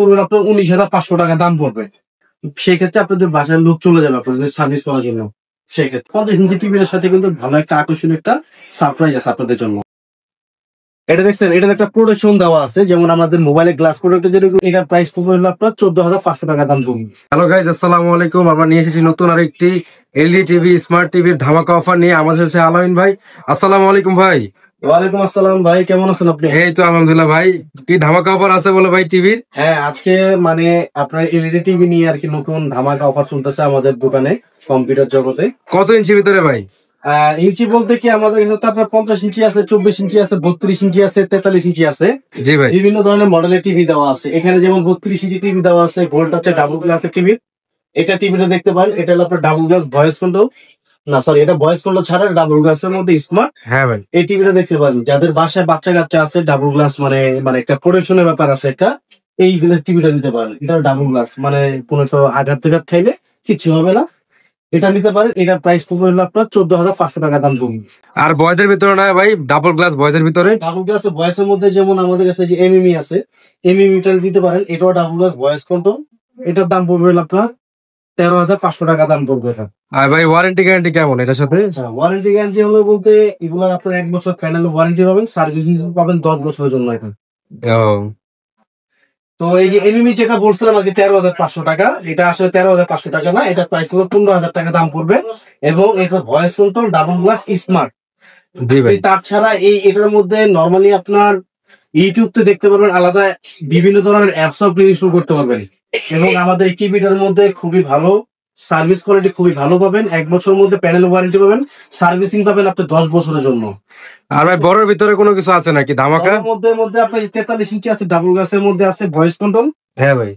পড়বে আপনার 19,500 টাকা দাম পড়বে। সেক্ষেত্রে আপনাদের বাসার লোক চলে যাবে আপনাদের সার্ভিস করার জন্য। সেক্ষেত্রে 50 ইঞ্চি টিভির সাথে কিন্তু ভালো একটা আকর্ষণীয় একটা সারপ্রাইজ আছে আপনাদের জন্য। এটা দেখছেন, এটার একটা প্রোটেকশন দেওয়া আছে, যেমন আমাদের মোবাইলের গ্লাস প্রোটেক্টর যেটা, এটার প্রাইস পড়বে হলো আপনার 14,500 টাকা দাম পড়বে। হ্যালো গাইজ, আসসালামু আলাইকুম। আমরা নিয়ে এসেছি নতুন আরেকটি এলইডি টিভি, স্মার্ট টিভির ধামাকা অফার নিয়ে। আমাদের সাথে আলামিন ভাই। আসসালামু আলাইকুম ভাই। ওয়ালাইকুম আসসালাম ভাই, কেমন আছেন আপনি? এই তো আলহামদুলিল্লাহ ভাই। কি ধামাকা অফার আছে বলে ভাই টিভির? হ্যাঁ, আজকে মানে আপনার এলইডি টিভি নিয়ে আর কি নতুন ধামাকা অফার চলতেছে আমাদের দোকানে, কম্পিউটার জগতে। কত ইঞ্চি ভিতরে ভাই? ইঞ্চি বলতে কি আমাদের কাছে তো আপনার 50 ইঞ্চি আছে, 24 ইঞ্চি আছে, 32 ইঞ্চি আছে, 43 ইঞ্চি আছে। জি ভাই, বিভিন্ন ধরনের মডেলের টিভি দেওয়া আছে এখানে। যেমন 32 ইঞ্চি টিভি দেওয়া আছে, ভোল্ট আছে, ডাবল গ্লাস টিভি। এটা টিভিটা দেখতে পারেন, এটা হলো আপনার ডাবল গ্লাস ভয়েস কন্ট্রোল, না সরি, এটা ভয়েস কন্ট্রোল ছাড়া ডাবল গ্লাসের মধ্যে স্মার্ট। হ্যাঁ ভাই, এই টিভিটা দেখতে পারেন, যাদের বাসায় বাচ্চা কাচ্চা আছে, ডাবল গ্লাস মানে মানে একটা প্রোটেকশনের ব্যাপার আছে একটা, এই টিভিটা নিতে পারেন। এটা ডাবল গ্লাস মানে কোনো আঘাত টাঘাত খাইলে কিচ্ছু হবে না, এটা নিতে পারেন। এটার প্রাইস পড়বে হলো আপনার 14,500 টাকা দাম পড়বে। আর বয়েজের ভিতরে না ভাই, ডাবল গ্লাস বয়েজের ভিতরে? ডাবল গ্লাস ভয়েসের মধ্যে যেমন আমাদের কাছে যে এমএমই আছে, এমএমইটা দিতে পারেন। এটাও ডাবল গ্লাস ভয়েস কন্ট্রোল, এটার দাম পড়বে হলো আপনার 13,500 টাকা দাম পড়বে এটা। আর ভাই ওয়ারেন্টি গ্যারান্টি কেমন এটার সাথে? ওয়ারেন্টি গ্যারান্টি হলো বলতে এগুলো আপনার 1 বছর প্যানেল ওয়ারেন্টি পাবেন, সার্ভিসিং পাবেন 10 বছরের জন্য এটা। তো এই যে এমএমই যেটা বলছিলাম আগে 13,500 টাকা, এটা আসলে 13,500 টাকা না, এটা প্রাইস হলো 15,000 টাকা দাম পড়বে। এবং এটা voice control double glass smart. জি ভাই, তাছাড়া এটার মধ্যে নরমালি আপনার ইউটিউব তে দেখতে পারবেন, আলাদা বিভিন্ন ধরনের অ্যাপস আপনি ইনস্টল করতে পারবেন। এবং আমাদের এই টিভিটার মধ্যে খুবই ভালো সার্ভিস কোয়ালিটি, খুবই ভালো পাবেন। 1 বছরের মধ্যে প্যানেল ওয়ারেন্টি পাবেন, সার্ভিসিং পাবেন আপনি 10 বছরের জন্য। আর ভাই বড়র ভিতরে কোনো কিছু আছে নাকি ধামাকা? মধ্যে আপনার 43 ইঞ্চি আছে, ডাবল গ্লাসের মধ্যে আছে ভয়েস কন্ট্রোল। হ্যাঁ ভাই,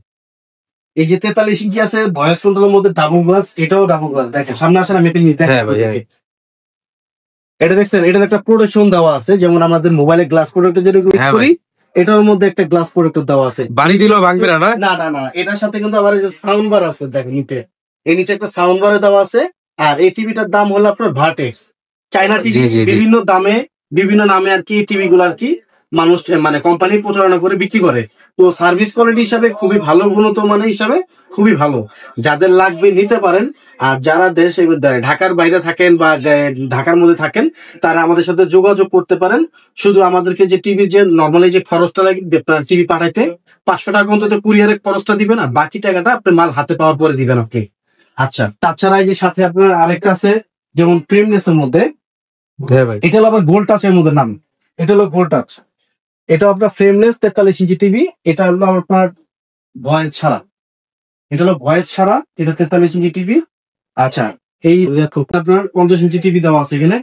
এই যে 43 ইঞ্চি আছে ভয়েস কন্ট্রোলের মধ্যে ডাবল গ্লাস, এটাও ডাবল গ্লাস। দেখেন সামনে আসেন, আমি এটা নিতে। হ্যাঁ ভাই, হ্যাঁ। এটা দেখছেন, এটার একটা প্রোটেকশন দেওয়া আছে, যেমন আমাদের মোবাইলের গ্লাস প্রোটেক্টর যেটা ইউজ করি, এটার মধ্যে একটা গ্লাস প্রোটেক্টর দেওয়া আছে। বাড়ি দিলেও ভাঙবে না? না না না, এটার সাথে কিন্তু আবার সাউন্ড বার আছে, দেখেন নিচে, এই নিচে একটা সাউন্ড বার দেওয়া আছে। আর এই টিভিটার দাম হলো আপনার ভার্টেক্স চাইনা টিভি। বিভিন্ন দামে বিভিন্ন নামে আর কি টিভি গুলো আর কি মানুষ মানে কোম্পানি প্রচারণা করে বিক্রি করে। তো সার্ভিস কোয়ালিটি হিসাবে খুবই ভালো, গুণগত মানে হিসাবে খুবই ভালো, যাদের লাগবে নিতে পারেন। আর যারা ঢাকার বাইরে থাকেন বা ঢাকার মধ্যে থাকেন, তারা আমাদের সাথে যোগাযোগ করতে পারেন। শুধু আমাদেরকে যে টিভি যে নর্মালি যে খরচটা লাগে টিভি পাঠাইতে 500 টাকা অন্তত কুরিয়ারের খরচটা দিবেন, আর বাকি টাকাটা আপনি মাল হাতে পাওয়ার পরে দিবেন আপনি। আচ্ছা, তাছাড়া এই যে সাথে আপনার আরেকটা আছে, যেমন ফ্রেমলেস এর মধ্যে, এটা হলো আবার গোল্ড টাচের মধ্যে নাম, এটা হলো গোল্ড টাচ। এটা আপনার ফ্রেমলেস 43 ইঞ্চি টিভি, এটা হলো আপনার ভয়েস ছাড়া, এটা হলো ভয়েস ছাড়া, এটা 43 ইঞ্চি টিভি। আচ্ছা, এই আপনার 50 ইঞ্চি টিভি দেওয়া আছে এখানে।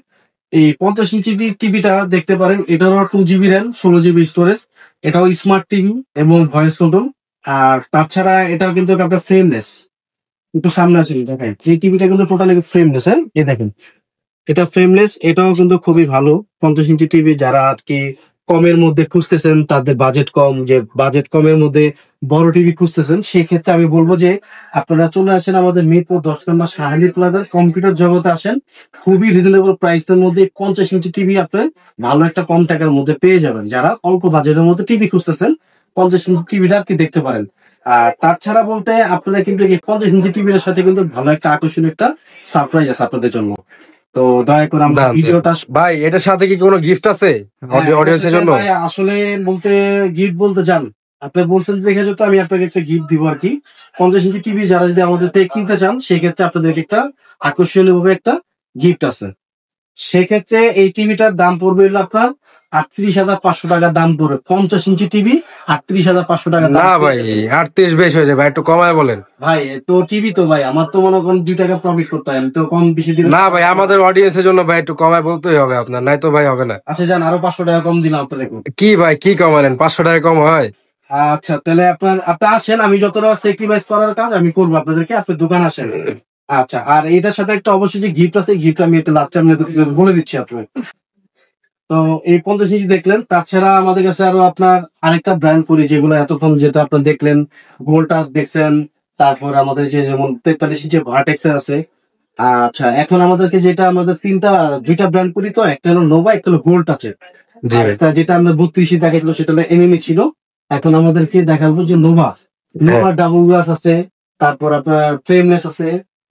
এই 50 ইঞ্চি টিভিটা দেখতে পারেন, এটারও 2GB র্যাম, 16GB স্টোরেজ। এটাও স্মার্ট টিভি এবং ভয়েস কন্ট্রোল। আর তাছাড়া এটাও কিন্তু আপনার ফ্রেমলেস। একটু সামনে আছে দেখেন, এই টিভিটা কিন্তু টোটালি ফ্রেমলেস। হ্যাঁ, এই দেখেন, এটা ফ্রেমলেস, এটাও কিন্তু খুবই ভালো 50 ইঞ্চি টিভি। যারা আর কি কমের মধ্যে খুঁজতেছেন, তাদের বাজেট কম, যে বাজেট কমের মধ্যে বড় টিভি খুঁজতেছেন, সেক্ষেত্রে আমি বলবো যে আপনারা চলে আসেন আমাদের মিরপুর 10 নম্বর শাহালি প্লাজার কম্পিউটার জগতে আসেন। খুবই রিজনেবল প্রাইসের মধ্যে 50 ইঞ্চি টিভি আপনি ভালো একটা কম টাকার মধ্যে পেয়ে যাবেন। যারা অল্প বাজেটের মধ্যে টিভি খুঁজতেছেন, 50 ইঞ্চি টিভিটা আর কি দেখতে পারেন। আর তাছাড়া বলতে আপনারা কিন্তু 50 ইঞ্চি টিভির সাথে কিন্তু ভালো একটা আকর্ষণীয় একটা সারপ্রাইজ আছে আপনাদের জন্য। তো দয়া করে আমরা ভিডিওটা ভাই, এটার সাথে কি কোনো গিফট আছে অডিয়েন্সের জন্য? আসলে বলতে গিফট বলতে যান, আপনি বলছেন দেখে যেত, আমি আপনাকে একটা গিফট দিব আর কি। 50 ইঞ্চি টিভি যারা যদি আমাদের থেকে কিনতে চান, সেক্ষেত্রে আপনাদেরকে একটা আকর্ষণীয় ভাবে একটা গিফট আছে। সেক্ষেত্রে এই টিভিটার দাম পড়বে আপনার 38,500 টাকা দাম পড়বে। 50 ইঞ্চি টিভি 38,500 টাকা। না ভাই, 38 বেশ হয়ে যাবে, একটু কমায় বলেন ভাই। তো টিভি তো ভাই আমার তো মনে করেন 2 টাকা প্রফিট করতে হয়, আমি তো কম বেশি দিন না ভাই, আমাদের অডিয়েন্সের জন্য ভাই একটু কমায় বলতেই হবে আপনার, নাই তো ভাই হবে না। আচ্ছা যান, আরো 500 টাকা কম দিলাম আপনাদের। কি ভাই, কি কমালেন? 500 টাকা কম হয়? আচ্ছা, তাহলে আপনি আসেন, আমি যতটা স্যাক্রিফাইস করার কাজ আমি করবো আপনাদেরকে, আপনার দোকান আসেন। আচ্ছা, আর এটার সাথে একটা অবশ্যই যে গিফট আছে, গিফট আমি লাস্টে আমি বলে দিচ্ছি আপনাকে। তো এই 50 ইঞ্চি দেখলেন, তাছাড়া আমাদের কাছে আরো আপনার আরেকটা ব্র্যান্ড করি, যেগুলো এতক্ষণ যেটা আপনার দেখলেন, গোল্ড টাচ দেখছেন, তারপর আমাদের যে যেমন 43 ইঞ্চি ভার্টেক্স আছে। আচ্ছা, এখন আমাদেরকে যেটা আমাদের দুইটা ব্র্যান্ড করি, তো একটা হলো নোভা, একটা হলো গোল্ড টাচের। যেটা আমরা 32 দেখাইছিল সেটা হলো এমএমই ছিল। এখন আমাদেরকে দেখাবো যে নোভা, নোভা ডাবল গ্লাস আছে, তারপর আপনার ফ্রেমলেস আছে,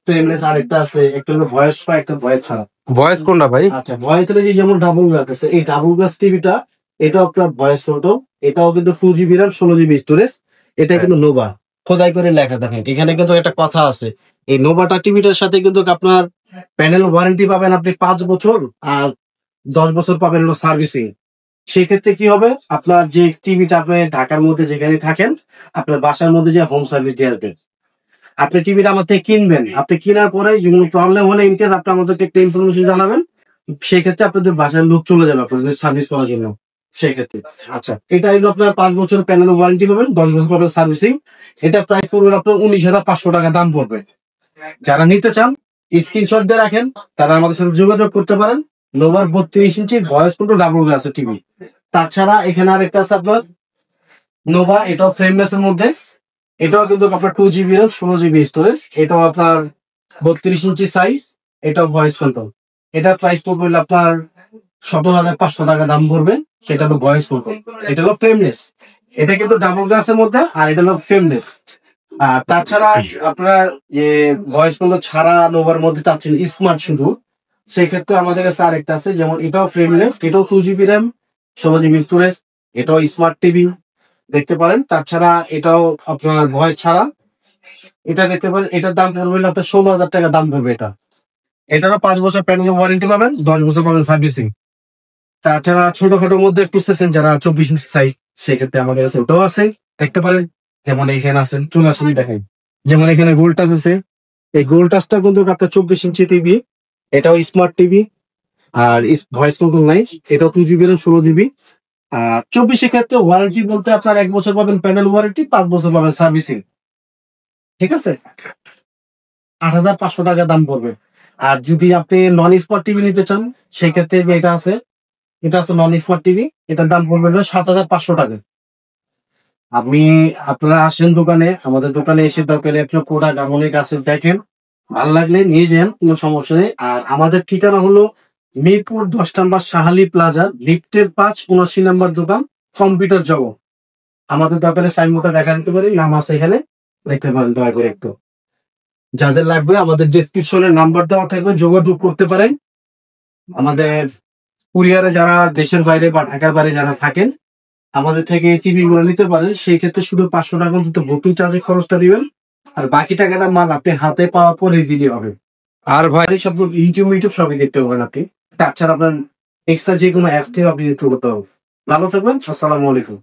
ফ্রেমলেস আরেকটা আছে, একটা হলো ভয়েস পা, একটা ভয়েস ছাড়া। ভয়েস কোনটা ভাই? আচ্ছা, ভয়েসের যে যেমন ডাবল গ্লাস আছে, এই ডাবল গ্লাস টিভিটা এটা আপনার ভয়েস ফটো, এটাও কিন্তু 2 GB RAM 16 GB স্টোরেজ। এটা কিন্তু নোভা খোদাই করে লেখা দেখেন, এখানে কিন্তু একটা কথা আছে। এই নোভাটা টিভিটার সাথে কিন্তু আপনার প্যানেল ওয়ারেন্টি পাবেন আপনি 5 বছর, আর 10 বছর পাবেন হলো সার্ভিসিং। সেক্ষেত্রে কি হবে, আপনার যে টিভিটা আপনি ঢাকার মধ্যে যেখানে থাকেন, আপনার বাসার মধ্যে যে হোম সার্ভিস দিয়ে আসবে। আপনি টিভিটা আমার থেকে কিনবেন, আপনি কেনার পরে কোনো প্রবলেম হলে ইনকেস আপনি আমাদেরকে একটা ইনফরমেশন জানাবেন, সেক্ষেত্রে আপনাদের বাসার লোক চলে যাবে আপনাদের সার্ভিস করার জন্য। সেক্ষেত্রে আচ্ছা, এটা হলো আপনার 5 বছর প্যানেল ওয়ারেন্টি পাবেন, 10 বছর পাবেন সার্ভিসিং। এটা প্রাইস পড়বে আপনার 19,500 টাকা দাম পড়বে। যারা নিতে চান স্ক্রিনশট দিয়ে রাখেন, তারা আমাদের সাথে যোগাযোগ করতে পারেন। নোভার 32 ইঞ্চি voice control double glass TV. তাছাড়া এখানে আরেকটা আছে আপনার নোভা, এটাও ফ্রেমলেস এর মধ্যে। এটাও কিন্তু আপনার 2 GB RAM 16 GB স্টোরেজ। এটাও আপনার 32 ইঞ্চি সাইজ, এটাও ভয়েস কন্ট্রোল। এটার প্রাইস পড়বে হলো আপনার 17,500 টাকা দাম পড়বে। সেটা হলো ভয়েস কন্ট্রোল, এটা হলো ফ্রেমলেস। এটা কিন্তু ডাবল গ্লাসের মধ্যে, আর এটা হলো ফ্রেমলেস। আর তাছাড়া আপনার যে ভয়েস কন্ট্রোল ছাড়া নোভার মধ্যে চাচ্ছেন স্মার্ট শুধু, সেক্ষেত্রে আমাদের কাছে আরেকটা আছে, যেমন এটাও ফ্রেমলেস, এটাও 2 GB RAM 16 GB স্টোরেজ। এটাও স্মার্ট টিভি দেখতে পারেন। তাছাড়া এটাও আপনার ভয়েস ছাড়া, এটা দেখতে পারেন। এটার দাম পড়বে হলো আপনার 16,000 টাকা দাম পড়বে। এটারও 5 বছর প্যানেল ওয়ারেন্টি পাবেন, 10 বছর পাবেন সার্ভিসিং। তাছাড়া ছোটখাটোর মধ্যে খুঁজতেছেন যারা 24 ইঞ্চি সাইজ, সেক্ষেত্রে আমাদের কাছে ওটাও আছে, দেখতে পারেন। যেমন এখানে আছেন, চলে আসেন দেখাই। যেমন এখানে গোল টাচ আছে, এই গোল টাচটা কিন্তু আপনার 24 ইঞ্চি টিভি। এটাও স্মার্ট টিভি, আর ভয়েস কন্ট্রোল নাই। এটাও 2 GB RAM 16 GB। আর 24 এর ক্ষেত্রে ওয়ারেন্টি বলতে আপনার 1 বছর পাবেন প্যানেল ওয়ারেন্টি, 5 বছর পাবেন সার্ভিসিং। ঠিক আছে, 8,500 টাকা দাম পড়বে। আর যদি আপনি নন স্মার্ট টিভি নিতে চান, সেক্ষেত্রে যে এটা আছে, এটা আছে নন স্মার্ট টিভি। এটার দাম পড়বে 7,500 টাকা। আপনারা আসেন দোকানে, আমাদের দোকানে এসে দরকারে আপনার প্রোডাক্ট আমাদের কাছে দেখেন, ভালো লাগলে নিয়ে যান, কোনো সমস্যা নেই। আর আমাদের ঠিকানা হলো মিরপুর 10 নম্বর শাহালি প্লাজা, লিফটের 5, 79 নম্বর দোকান, কম্পিউটার জগৎ। আমাদের দোকানে সাইনবোর্ডটা দেখা দিতে পারি, নাম আছে এখানে, দেখতে পারেন দয়া করে একটু। যাদের লাগবে আমাদের ডেসক্রিপশনে নাম্বার দেওয়া থাকবে, যোগাযোগ করতে পারেন। আমাদের কুরিয়ারে যারা দেশের বাইরে বা ঢাকার বাইরে যারা থাকেন, আমাদের থেকে টিভি গুলো নিতে পারেন। সেই ক্ষেত্রে শুধু 500 টাকা অন্তত বুকিং চার্জে খরচটা দিবেন, আর বাকি টাকাটা মাল আপনি হাতে পাওয়ার পরে দিলে হবে। আর ভাই সব ইউটিউব সবই দেখতে পাবেন আপনি। তাছাড়া আপনার এক্সট্রা যে কোনো অ্যাপ থেকে আপনি দেখতে করতে হবে। ভালো থাকবেন, আসসালামু আলাইকুম।